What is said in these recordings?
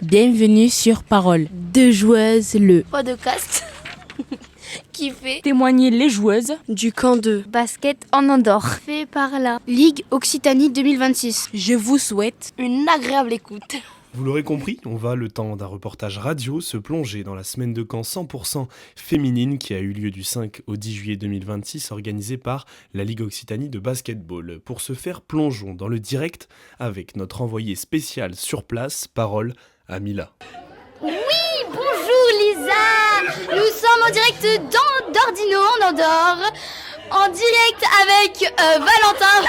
Bienvenue sur Parole. Deux joueuses, le podcast qui fait témoigner les joueuses du camp de basket en Andorre. Fait par la Ligue Occitanie 2026. Je vous souhaite une agréable écoute. Vous l'aurez compris, on va, le temps d'un reportage radio, se plonger dans la semaine de camp 100% féminine qui a eu lieu du 5 au 10 juillet 2026, organisée par la Ligue Occitanie de basketball. Pour ce faire, plongeons dans le direct avec notre envoyé spécial sur place, Parole à Mila. Oui, bonjour Lisa. Nous sommes en direct d'Ordino en Andorre. En direct avec Valentin.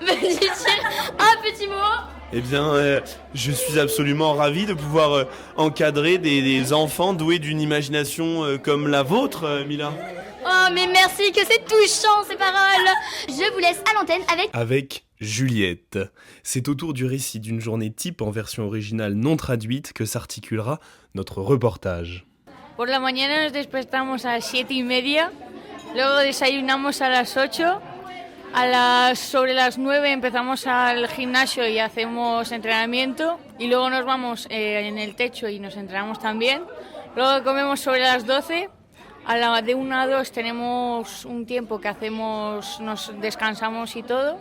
Valentin, veux-tu dire un petit mot ? Eh bien, je suis absolument ravi de pouvoir encadrer des enfants doués d'une imagination comme la vôtre, Mila. Oh, mais merci, que c'est touchant ces paroles. Je vous laisse à l'antenne avec Juliette. C'est autour du récit d'une journée type en version originale non traduite que s'articulera notre reportage. Por la mañana nos despertamos a las 7:30, luego desayunamos a las 8. Sobre las 9 empezamos al gimnasio y hacemos entrenamiento y luego nos vamos en el techo y nos entrenamos también. Luego comemos sobre las 12, de 1 a 2 tenemos un tiempo que hacemos, nos descansamos y todo.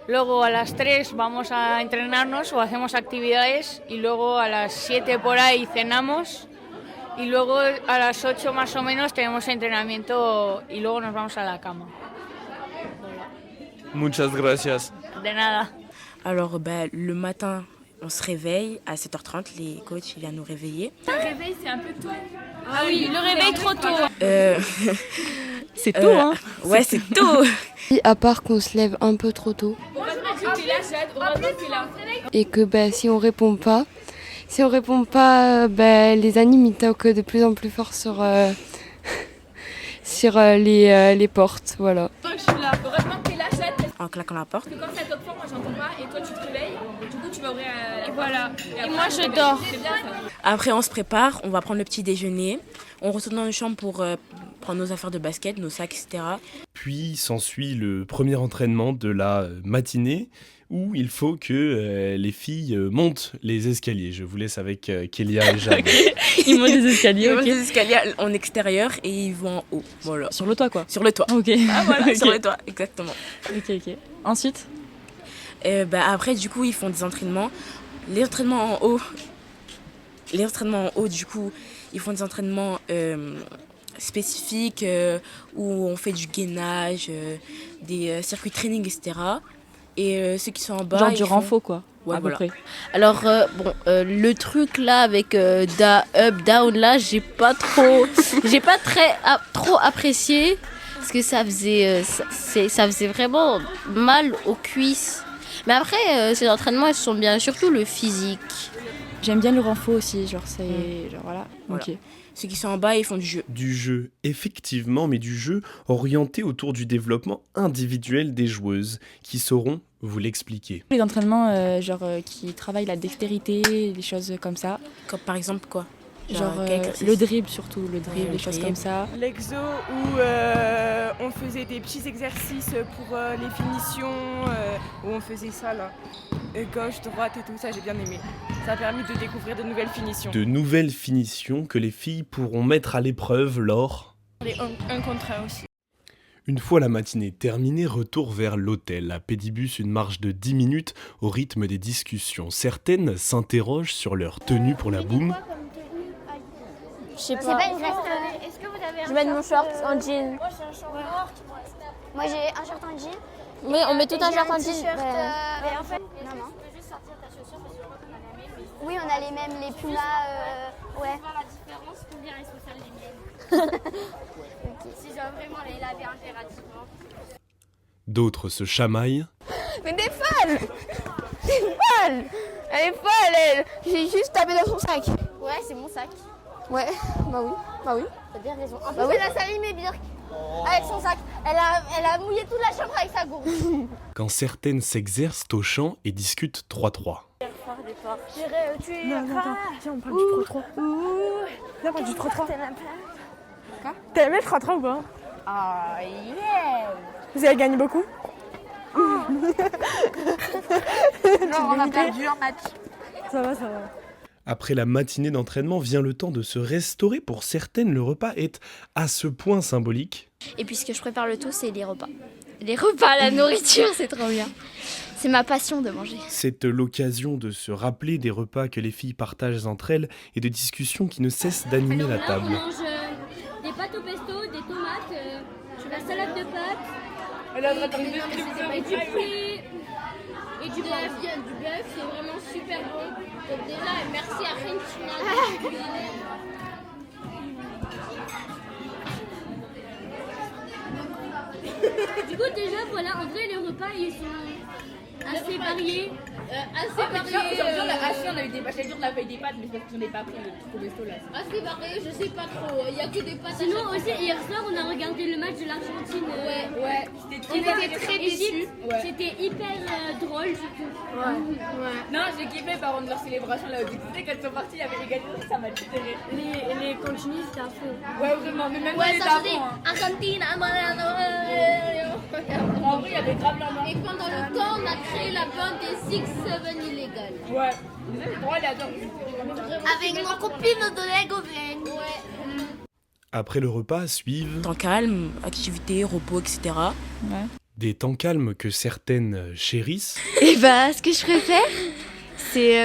Luego a las 3 vamos a entrenarnos o hacemos actividades y luego a las 7 por ahí cenamos y luego a las 8 más o menos tenemos entrenamiento y luego nos vamos a la cama. Muchas gracias. De nada. Alors, le matin, on se réveille à 7h30. Les coachs viennent nous réveiller. Le réveil, c'est un peu tôt. Ah oui, le réveil trop tôt. C'est tôt, hein. Ouais, c'est tôt. À part qu'on se lève un peu trop tôt. Et que si on répond pas, les animes ils toquent de plus en plus fort sur les portes, voilà. Je suis là, heureusement que t'es là, en claquant la porte. Parce que quand ça toque fort, moi j'entends pas et toi tu te réveilles, du coup tu vas ouvrir la porte. Voilà. Et moi je dors. C'est bien ça. Après on se prépare, on va prendre le petit déjeuner, on retourne dans les chambres pour prendre nos affaires de basket, nos sacs, etc. Puis s'ensuit le premier entraînement de la matinée où il faut que les filles montent les escaliers. Je vous laisse avec Kélia et Jade. Ils montent les escaliers, Ils montent les escaliers en extérieur et ils vont en haut. Voilà. Sur le toit, quoi. Sur le toit. Ok. Ah voilà, Okay. Sur le toit, exactement. Ok. Ensuite après, du coup, ils font des entraînements. Les entraînements en haut, du coup, ils font des entraînements spécifiques où on fait du gainage, des circuits training, etc. Et ceux qui sont en bas, genre du renfo, quoi. Ouais, à peu près. Alors le truc là avec up down là, j'ai pas trop apprécié parce que ça faisait vraiment mal aux cuisses. Mais après ces entraînements ils sont bien, surtout le physique. J'aime bien le renfo aussi, genre c'est genre voilà. Voilà. Ok. Ceux qui sont en bas, ils font du jeu. Du jeu, effectivement, mais du jeu orienté autour du développement individuel des joueuses qui sauront vous l'expliquer. Les entraînements qui travaillent la dextérité, des choses comme ça. Comme par exemple quoi? Genre le dribble surtout, des choses comme ça. L'exo où on faisait des petits exercices pour les finitions, où on faisait ça là, gauche, droite et tout ça, j'ai bien aimé. Ça a permis de découvrir de nouvelles finitions. De nouvelles finitions que les filles pourront mettre à l'épreuve lors... Les 1 contre 1 aussi. Une fois la matinée terminée, retour vers l'hôtel. À Pédibus, une marche de 10 minutes au rythme des discussions. Certaines s'interrogent sur leur tenue pour la boum. Je sais pas. Est-ce que vous avez Je mets mon short en jean. Moi j'ai un short. Moi j'ai un short en jean. Oui, on met tout un short en jean. Mais en fait, non. Tu peux juste sortir ta chaussure parce que on a les mêmes. Oui, on a les mêmes, les Pumas. Ouais. Voir la différence, combien ils sont celles les miennes. Si je dois vraiment les laver impérativement. D'autres se chamaillent. Mais des folles. Elle est folle, elle. J'ai juste tapé dans son sac. Ouais, c'est mon sac. Ouais, bah oui. T'as bien raison. En plus, elle a sali mes birks avec son sac. Elle a mouillé toute la chambre avec sa gourde. Quand certaines s'exercent au chant et discutent 3-3. Non, tiens, on parle du 3-3. Viens, on parle du 3-3. T'as aimé le 3-3 ou pas? Ah, yeah. Vous avez gagné beaucoup? Non, on a perdu un match. Ça va. Après la matinée d'entraînement vient le temps de se restaurer. Pour certaines, le repas est à ce point symbolique. Et puis ce que je prépare le tout, c'est les repas. Les repas, la nourriture, c'est trop bien. C'est ma passion de manger. C'est l'occasion de se rappeler des repas que les filles partagent entre elles et de discussions qui ne cessent d'animer la table. On mange des pâtes au pesto, des tomates, la salade de pâtes, et du poulet, et du bœuf. Du bœuf, c'est vraiment super bon. Donc déjà, merci à Rentina. Du coup, déjà, voilà, en vrai, les repas, ils sont assez variés. Aujourd'hui, on a eu des vaches dures, on a fait des pâtes, mais c'est parce qu'on n'est pas pris le truc au resto là. Assez variés, je sais pas trop. Il y a que des pâtes. Sinon, aussi, hier soir, on a regardé le match de l'Argentine. Ouais. On était très déçus. C'était hyper drôle, je trouve. Non, j'ai kiffé par contre leur célébration là. Tu sais, quand ils sont partis, il y avait l'égalité, ça m'a tué. Les continues, c'était à fond. Ouais, vraiment, mais même Ouais, les ça faisait avant. Argentine, En vrai, il y avait grave la main. Et pendant le temps, on a créé la bande des 6-7 illégales. Ouais. C'est drôle, attends. Avec nos copines de Légoven. Ouais. Après le repas suivent Temps calme, activité, repos, etc. des temps calmes que certaines chérissent. Et bah, ce que je préfère, c'est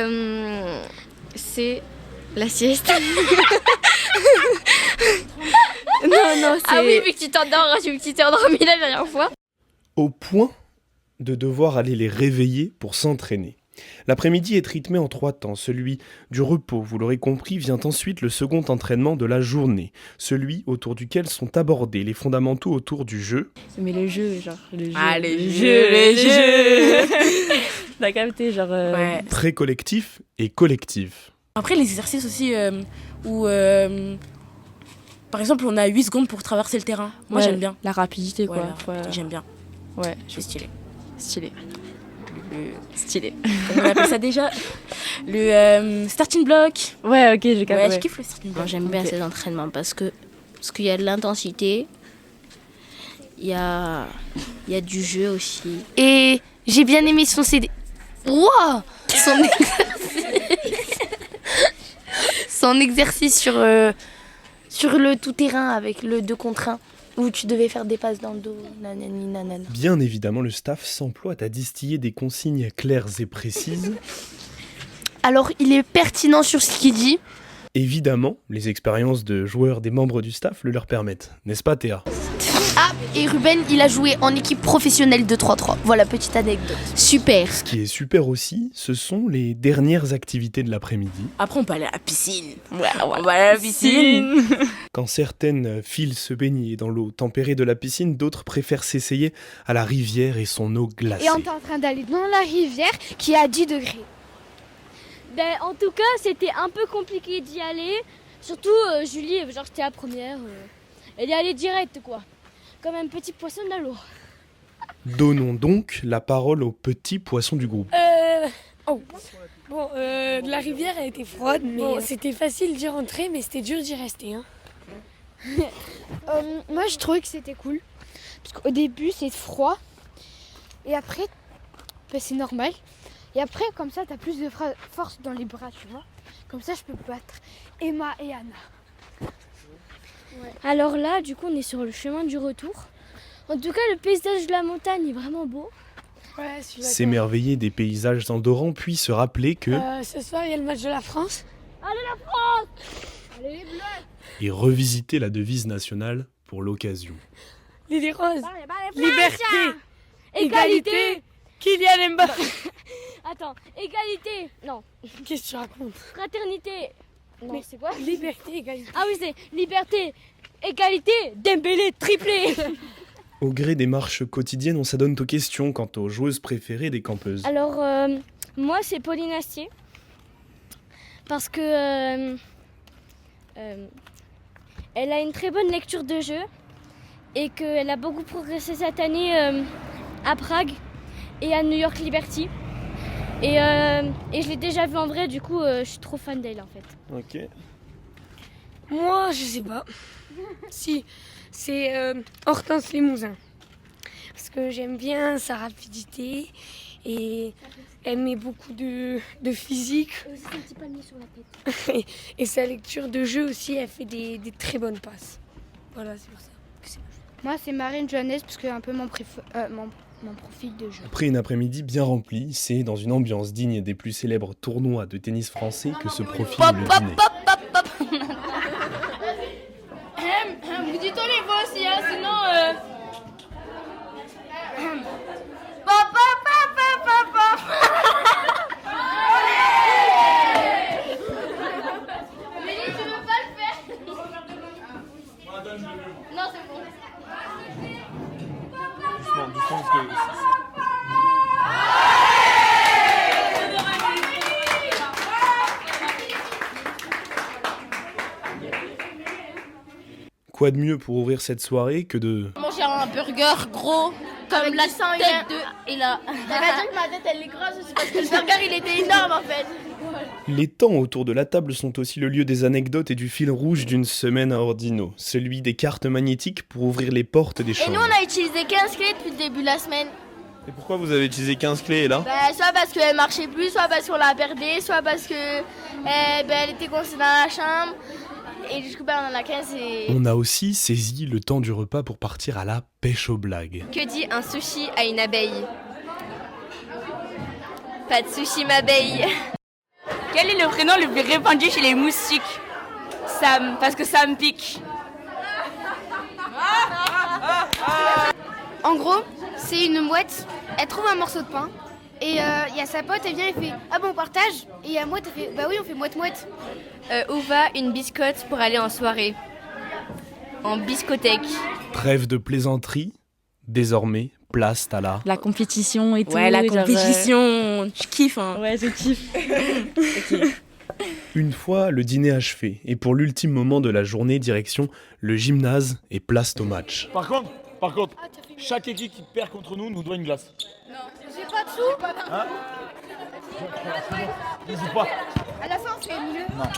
la sieste. non, c'est... Ah oui, vu que tu t'es endormi la dernière fois. Au point de devoir aller les réveiller pour s'entraîner. L'après-midi est rythmé en 3 temps. Celui du repos, vous l'aurez compris, vient ensuite le second entraînement de la journée. Celui autour duquel sont abordés les fondamentaux autour du jeu. Mais le jeu, genre. Le jeu, Ah, les jeux. T'as capté, genre. Ouais. Très collectif et collectif. Après, les exercices aussi où, par exemple, on a 8 secondes pour traverser le terrain. Moi, Ouais, j'aime bien. La rapidité, quoi. Voilà, j'aime bien. Ouais, C'est stylé. stylé. Stylé. Comment on appelle ça déjà? Le starting block. Ouais, ok, j'ai capté. Ouais, je Ouais. kiffe le starting block. Moi, j'aime bien ces entraînements parce qu'il y a de l'intensité, il y a du jeu aussi. Et j'ai bien aimé son CD. Wow, son exercice sur le tout-terrain avec le 2 contre 1 où tu devais faire des passes dans le dos. Nanani, nanana. Bien évidemment, le staff s'emploie à distiller des consignes claires et précises. Alors, il est pertinent sur ce qu'il dit. Évidemment, les expériences de joueurs des membres du staff le leur permettent. N'est-ce pas, Théa? Ah, et Ruben, il a joué en équipe professionnelle de 3-3. Voilà, petite anecdote. Super. Ce qui est super aussi, ce sont les dernières activités de l'après-midi. Après, on peut aller à la piscine. On va aller à la piscine. Quand certaines filent se baigner dans l'eau tempérée de la piscine, d'autres préfèrent s'essayer à la rivière et son eau glacée. Et on est en train d'aller dans la rivière qui est à 10 degrés. Ben, en tout cas, c'était un peu compliqué d'y aller. Surtout, Julie, genre, j'étais la première. Elle y allait direct, quoi. Comme un petit poisson dans l'eau. Donnons donc la parole aux petits poissons du groupe. La rivière a été froide, mais c'était facile d'y rentrer, mais c'était dur d'y rester. Hein. Moi, je trouvais que c'était cool. Parce qu'au début, c'est froid. Et après, c'est normal. Et après, comme ça, t'as plus de force dans les bras, tu vois. Comme ça, je peux battre Emma et Anna. Ouais. Alors là, du coup, on est sur le chemin du retour. En tout cas, le paysage de la montagne est vraiment beau. Ouais, S'émerveiller des paysages endorants, puis se rappeler que... ce soir, il y a le match de la France. Allez la France! Allez les Bleus! Et revisiter la devise nationale pour l'occasion. Les roses, liberté, Égalité! Kylian Mbappé. Attends, égalité! Non. Qu'est-ce que tu racontes? Fraternité! Non, Mais c'est quoi? Liberté, égalité. Ah oui, c'est liberté, égalité, Dembélé, triplé! Au gré des marches quotidiennes, on s'adonne aux questions quant aux joueuses préférées des campeuses. Alors, moi, c'est Pauline Astier. Parce que elle a une très bonne lecture de jeu et qu'elle a beaucoup progressé cette année à Prague et à New York Liberty. Et je l'ai déjà vue en vrai, du coup, je suis trop fan d'elle en fait. Ok. Moi, je sais pas. Si, c'est Hortense Limousin. Parce que j'aime bien sa rapidité et elle met beaucoup de physique. Aussi un petit palmier sur la tête. Et sa lecture de jeu aussi, elle fait des très bonnes passes. Voilà, c'est pour ça que c'est Moi, c'est Marine Johannes, parce que c'est un peu mon profil de jeu. Après une après-midi bien remplie, c'est dans une ambiance digne des plus célèbres tournois de tennis français que se profile le dîner. Vous dites les voix aussi, hein, sinon... Mélie, tu veux pas le faire? Non, c'est bon. Doucement, parce que... Quoi de mieux pour ouvrir cette soirée que de... Manger un burger gros, comme la tête de... Et là... T'as pas dit que ma tête elle est grosse, c'est parce que le burger il était énorme en fait. Les temps autour de la table sont aussi le lieu des anecdotes et du fil rouge d'une semaine à Ordino, celui des cartes magnétiques pour ouvrir les portes des Et chambres. nous on a utilisé 15 clés depuis le début de la semaine. Et pourquoi vous avez utilisé 15 clés là? Soit parce qu'elle marchait plus, soit parce qu'on l'a perdue, soit parce que elle était coincée dans la chambre. Et du coup on en a 15 et... On a aussi saisi le temps du repas pour partir à la pêche aux blagues. Que dit un sushi à une abeille? Pas de sushi, m'abeille. Quel est le prénom le plus répandu chez les moustiques? Sam, parce que ça me pique. En gros, c'est une mouette, elle trouve un morceau de pain, et il y a sa pote, elle vient, elle fait « Ah bon, on partage ?» Et la mouette, elle fait « Bah oui, on fait mouette-mouette. » Où va une biscotte pour aller en soirée? En biscothèque. Trêve de plaisanterie, désormais place à la... La compétition et tout. Ouais, la genre, compétition, je kiffe. Hein. Ouais, je kiffe. Une fois le dîner achevé, et pour l'ultime moment de la journée, direction le gymnase et place au match. Par contre, chaque équipe qui perd contre nous doit une glace. J'ai pas de sous. Hein? N'hésite pas. À la fin on fait mieux. Non.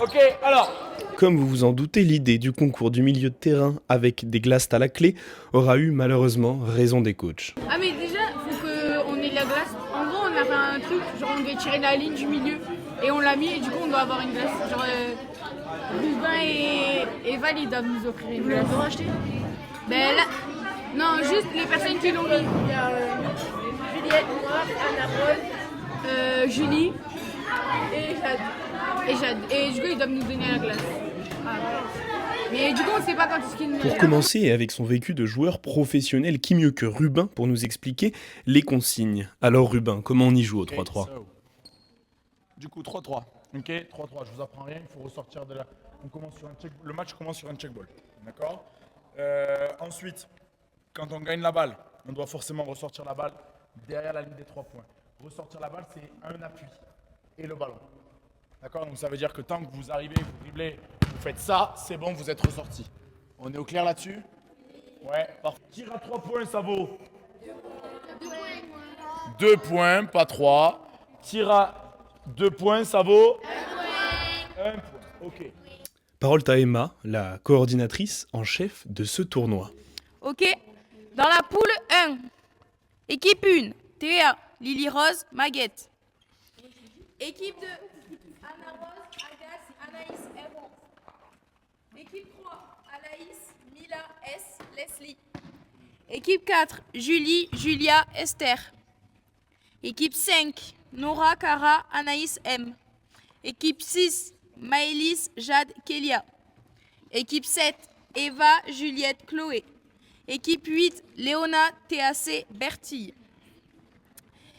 Ok, alors. Comme vous vous en doutez, l'idée du concours du milieu de terrain avec des glaces à la clé aura eu malheureusement raison des coachs. Ah mais déjà, faut qu'on ait de la glace. En gros, on a fait un truc, genre on devait tirer la ligne du milieu et on l'a mis et du coup on doit avoir une glace. Genre Rubin et Val ils doivent nous offrir une glace. Vous l'avez acheté? Ben là, non, juste les personnes qui l'ont mis. Il y a Juliette, moi, Anna Rose, Julie et Jade. Et du coup ils doivent nous donner la glace. Ah, voilà. Mais du coup on sait pas quand est-ce qu'ils nous... Pour commencer, et avec son vécu de joueur professionnel, qui mieux que Rubin pour nous expliquer les consignes. Alors Rubin, comment on y joue au 3-3? Du coup, 3-3. Ok, 3-3, je vous apprends rien, il faut ressortir de là. On commence sur un check... Le match commence sur un check ball. D'accord? Ensuite, quand on gagne la balle, on doit forcément ressortir la balle derrière la ligne des 3 points. Ressortir la balle, c'est un appui et le ballon. D'accord? Donc ça veut dire que tant que vous arrivez, vous dribblez, vous faites ça, c'est bon, vous êtes ressorti. On est au clair là-dessus? Ouais, parfait. Tir à 3 points, ça vaut 2 points, pas 3. Tir à 2 points, ça vaut 1 point. Ok. Parole à Emma, la coordinatrice en chef de ce tournoi. Ok, dans la poule 1, équipe 1, Théa, Lily Rose, Maguette. Équipe 2, Anna Rose, Agathe, Anaïs, Héron. Équipe 3, Anaïs, Mila, S, Leslie. Équipe 4, Julie, Julia, Esther. Équipe 5, Nora, Cara, Anaïs, M. Équipe 6, Maëlys, Jade, Kélia. Équipe 7, Eva, Juliette, Chloé. Équipe 8, Léona, TAC, Bertille.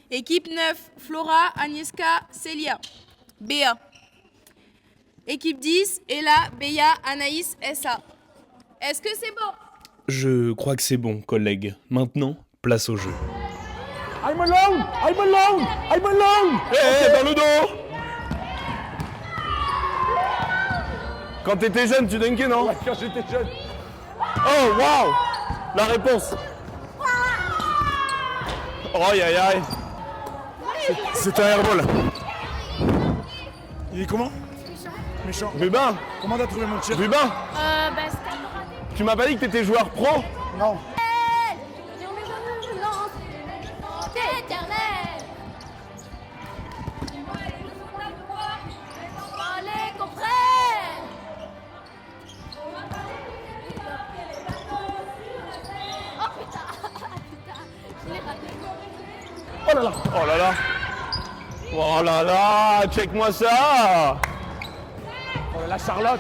Équipe 9, Flora, Agnieszka, Célia, Béa. Équipe 10, Ella, Béa, Anaïs, SA. Est-ce que c'est bon? Je crois que c'est bon, collègue. Maintenant, place au jeu. I'm alone! I'm alone! I'm alone! Hé, dans le dos! Quand t'étais jeune, tu dunkais, non? Ouais, quand j'étais jeune. Oh, waouh! La réponse. Oh, aïe, aïe, aïe. C'est un airball. Il est comment? Méchant. Rubin, comment t'as trouvé mon tir? Rubin, tu m'as pas dit que t'étais joueur pro? Non. là là. Oh là là. Oh là là, check-moi ça. Oh là là, Charlotte.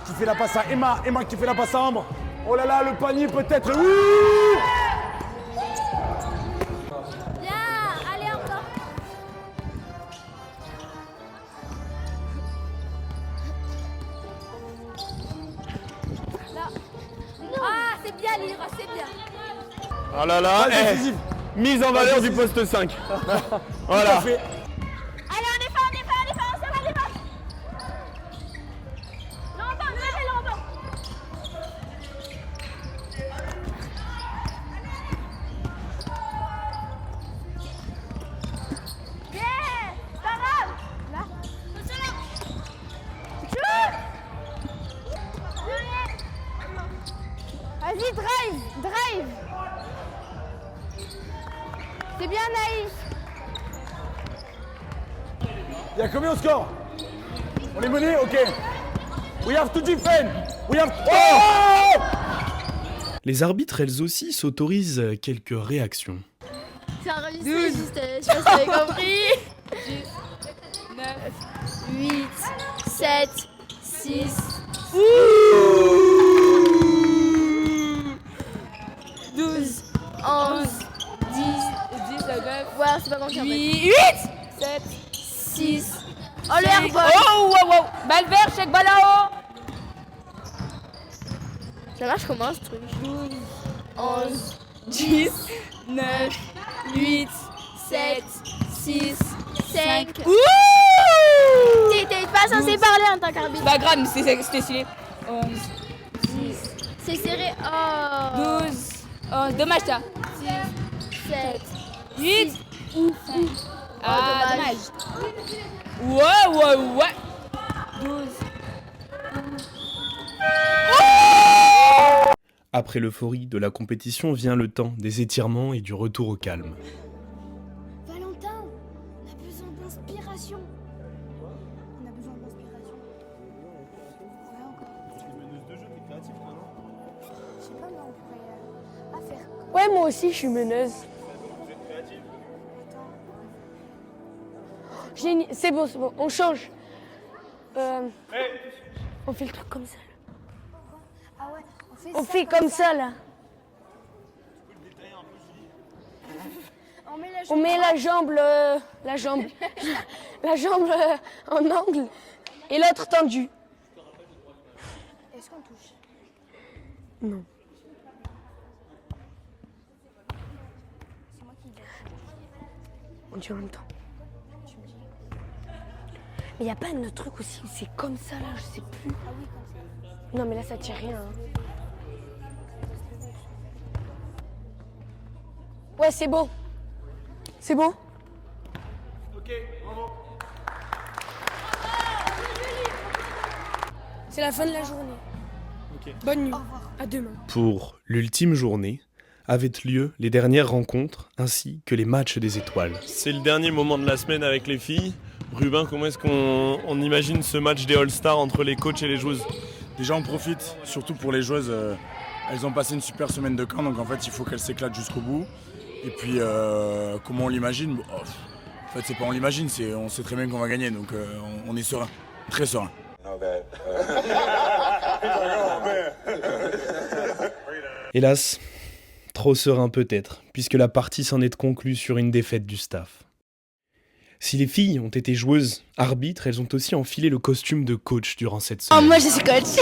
Qui fait la passe à Emma. Emma qui fait la passe à Ambre. Oh là là, le panier peut-être. Oui. Bien, allez encore. Là. Ah, c'est bien Lyra, c'est bien. Oh là là, mise en valeur du poste 5. Voilà. Allez, on défend, ça va, défend. Longtemps, allez, longtemps. Yeah, c'est pas grave. Là. Vas-y, drive. C'est bien Naïs. Il y a combien au score? On est mené? Ok. We have to defend. We have... Oh! Les arbitres, elles aussi, s'autorisent quelques réactions. C'est enregistré, juste, je sais pas si vous avez compris. 9, 8, 7, 6. 12, 11, 10, 9. Ouais, c'est pas compris en fait. 8, 7, 6. Oh le airball. Oh. Balle verte, check balle en haut. Ça marche comment ce truc? 12, 11, 10, 9, 8, 7, 6, 5. T'es pas censé parler en tant qu'arbitre. C'est pas grave, c'était stylé. 11, 10. C'est serré. Oh. 12, 11, dommage ça. 6, 7, 8. Ah, dommage. Ouais. 12. Après l'euphorie de la compétition vient le temps des étirements et du retour au calme. Valentin, on a besoin d'inspiration. On a besoin d'inspiration. Ouais, encore. Tu es meneuse de jeu, t'es créative, toi, non? Je sais pas, mais on pourrait faire. Ouais, moi aussi, je suis meneuse. Vous êtes créative? C'est bon, on change. On fait le truc comme ça. Ah ouais, On fait comme ça, là. On met la jambe en angle et l'autre tendue. Est-ce qu'on touche? Non. C'est moi qui vais. On dit en même temps. Mais il n'y a pas un autre truc aussi où c'est comme ça, là, je sais plus. Ah oui, comme ça. Non, mais là, ça tire rien. Hein. Ouais, c'est beau. C'est beau? Ok, bravo. C'est la fin de la journée. Ok. Bonne nuit. À demain. Pour l'ultime journée, avaient lieu les dernières rencontres ainsi que les matchs des étoiles. C'est le dernier moment de la semaine avec les filles. Rubin, comment est-ce qu'on imagine ce match des All-Stars entre les coachs et les joueuses? Déjà, on profite, surtout pour les joueuses. Elles ont passé une super semaine de camp, donc en fait, il faut qu'elles s'éclatent jusqu'au bout. Et puis, comment on l'imagine? En fait, c'est pas on l'imagine, on sait très bien qu'on va gagner, donc on est serein, très serein. Hélas, trop serein peut-être, puisque la partie s'en est conclue sur une défaite du staff. Si les filles ont été joueuses, arbitres, elles ont aussi enfilé le costume de coach durant cette semaine. Oh, moi je suis coach.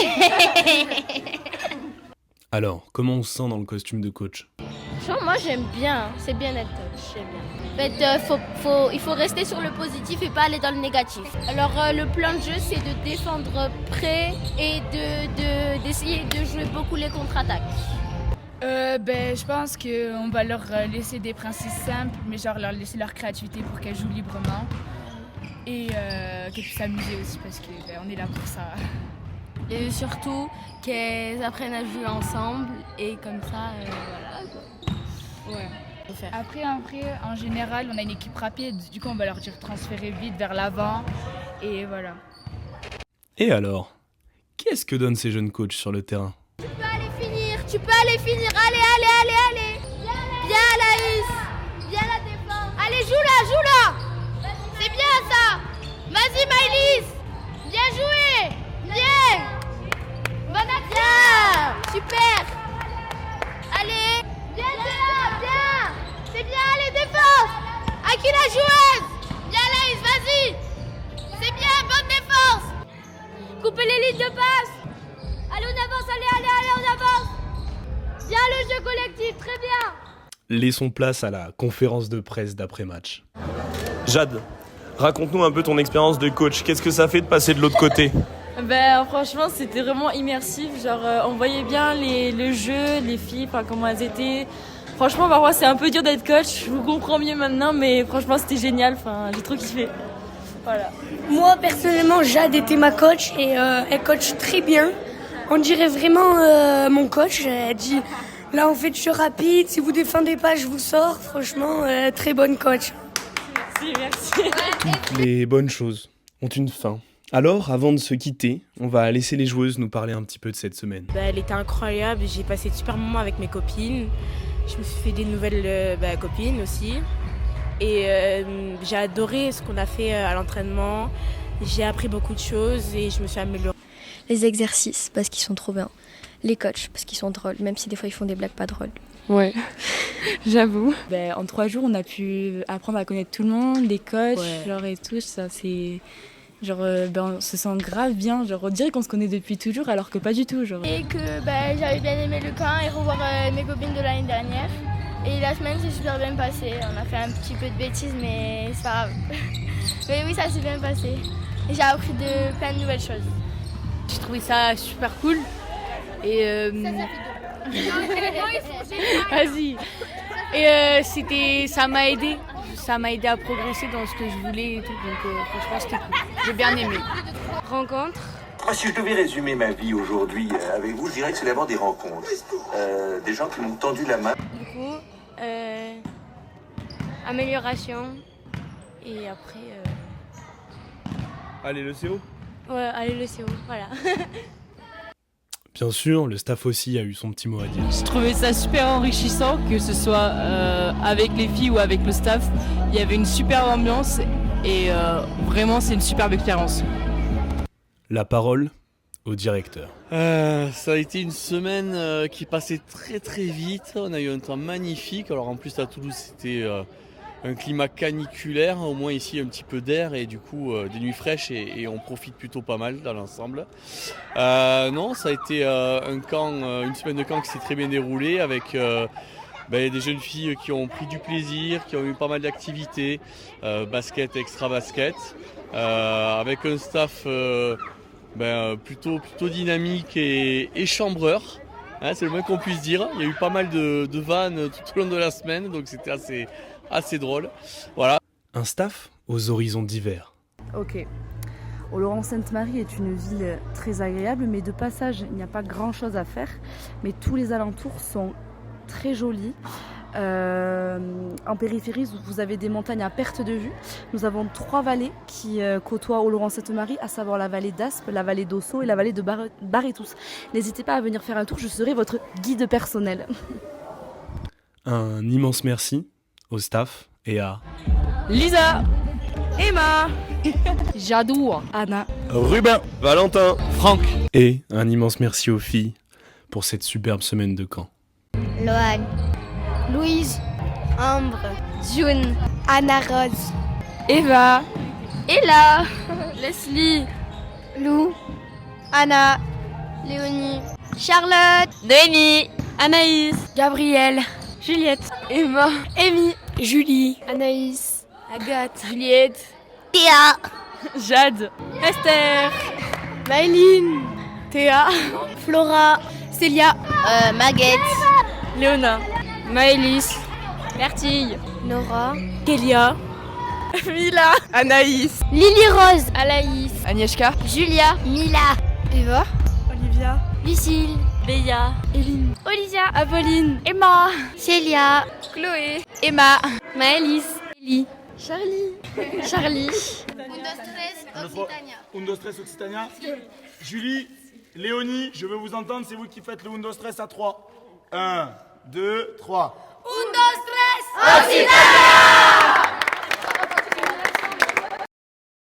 Alors, comment on se sent dans le costume de coach? Moi j'aime bien, c'est bien être coach, j'aime bien. En fait, il faut rester sur le positif et pas aller dans le négatif. Alors le plan de jeu c'est de défendre près et d'essayer de jouer beaucoup les contre-attaques. Je pense qu'on va leur laisser des principes simples, mais genre leur laisser leur créativité pour qu'elles jouent librement. Et qu'elles puissent s'amuser aussi parce qu'on est là pour ça. Et surtout qu'elles apprennent à jouer ensemble et comme ça, voilà. Ouais. Après, en général, on a une équipe rapide. Du coup, on va leur dire transférer vite vers l'avant. Et voilà. Et alors, qu'est-ce que donnent ces jeunes coachs sur le terrain? Tu peux aller finir. Allez. Bien Laïs. Bien la défense. Vas-y Maëlys. Bien joué. Bien. Bonne action. Super. Allez. Bien Théa, bien. C'est bien, allez, défense. À qui la joueuse? Bien Laïs, vas-y. C'est bien, bonne défense. Coupez les lignes de passe. Allez, on avance, allez, on avance. Bien le jeu collectif, très bien. Laissons place à la conférence de presse d'après-match. Jade, raconte-nous un peu ton expérience de coach. Qu'est-ce que ça fait de passer de l'autre côté? Franchement, c'était vraiment immersif. Genre, on voyait bien le jeu, les filles, comment elles étaient. Franchement, parfois, c'est un peu dur d'être coach. Je vous comprends mieux maintenant, mais franchement, c'était génial. J'ai trop kiffé. Voilà. Moi, personnellement, Jade était ma coach et elle coach très bien. On dirait vraiment mon coach. Elle dit, là, on fait du jeu rapide. Si vous défendez pas, je vous sors. Franchement, très bonne coach. Merci. Toutes les bonnes choses ont une fin. Alors, avant de se quitter, on va laisser les joueuses nous parler un petit peu de cette semaine. Elle était incroyable, j'ai passé de super moments avec mes copines. Je me suis fait des nouvelles copines aussi. Et j'ai adoré ce qu'on a fait à l'entraînement. J'ai appris beaucoup de choses et je me suis améliorée. Les exercices, parce qu'ils sont trop bien. Les coachs, parce qu'ils sont drôles, même si des fois ils font des blagues pas drôles. Ouais, j'avoue. En 3 jours, on a pu apprendre à connaître tout le monde, les coachs, et tout. Ça, c'est... on se sent grave bien, on dirait qu'on se connaît depuis toujours alors que pas du tout. Et que j'avais bien aimé le camp et revoir mes copines de l'année dernière. Et la semaine s'est super bien passée. On a fait un petit peu de bêtises mais c'est pas grave. Mais oui, ça s'est bien passé. Et j'ai appris plein de nouvelles choses. J'ai trouvé ça super cool. Et vas-y. Et ça m'a aidé. Ça m'a aidé à progresser dans ce que je voulais et tout. Donc franchement, c'était cool. J'ai bien aimé. Rencontre. Moi, si je devais résumer ma vie aujourd'hui avec vous, je dirais que c'est d'abord des rencontres. Des gens qui m'ont tendu la main. Du coup, amélioration. Et après... Allez, le CO. Ouais, allez, le CO, voilà. Bien sûr, le staff aussi a eu son petit mot à dire. Je trouvais ça super enrichissant, que ce soit avec les filles ou avec le staff. Il y avait une super ambiance et vraiment c'est une superbe expérience. La parole au directeur. Ça a été une semaine qui passait très très vite. On a eu un temps magnifique. Alors en plus à Toulouse c'était un climat caniculaire, au moins ici un petit peu d'air et du coup des nuits fraîches et on profite plutôt pas mal dans l'ensemble. Non, ça a été une semaine de camp qui s'est très bien déroulée avec des jeunes filles qui ont pris du plaisir, qui ont eu pas mal d'activités, basket, extra basket, avec un staff plutôt dynamique et chambreur. Hein, c'est le moins qu'on puisse dire. Il y a eu pas mal de vannes tout au long de la semaine, donc c'était assez drôle. Voilà. Un staff aux horizons divers. Ok. Oloron-Sainte-Marie est une ville très agréable, mais de passage, il n'y a pas grand-chose à faire. Mais tous les alentours sont très jolis. En périphérie, vous avez des montagnes à perte de vue. Nous avons 3 vallées qui côtoient Oloron-Sainte-Marie, à savoir la vallée d'Aspe, la vallée d'Ossau et la vallée de Barretous. N'hésitez pas à venir faire un tour, je serai votre guide personnel. Un immense merci au staff et à Lisa, Emma, Jadou, Anna, Rubin, Valentin, Franck. Et un immense merci aux filles pour cette superbe semaine de camp. Loane, Louise, Ambre, June, Anna Rose, Eva, Ella, Leslie, Lou, Anna, Léonie, Charlotte, Noémie, Anaïs, Gabrielle, Juliette, Emma, Amy, Julie, Anaïs, Agathe, Juliette, Théa, Jade, Esther, Maëline, Théa, Flora, Célia, Maguette, Léona, Maëlys, Bertille, Nora, Kélia, Mila, Anaïs, Lily Rose, Alaïs, Agnieszka, Julia, Mila, Eva, Olivia, Lucille, Béa, Eline, Olivia, Apolline, Emma, Célia, Chloé, Emma, Maëlys, Ellie, Charlie, Undo Stress Occitania. Julie, Léonie, je veux vous entendre, c'est vous qui faites le Undo Stress à 3. 1, 2, 3. Undo Stress Occitania.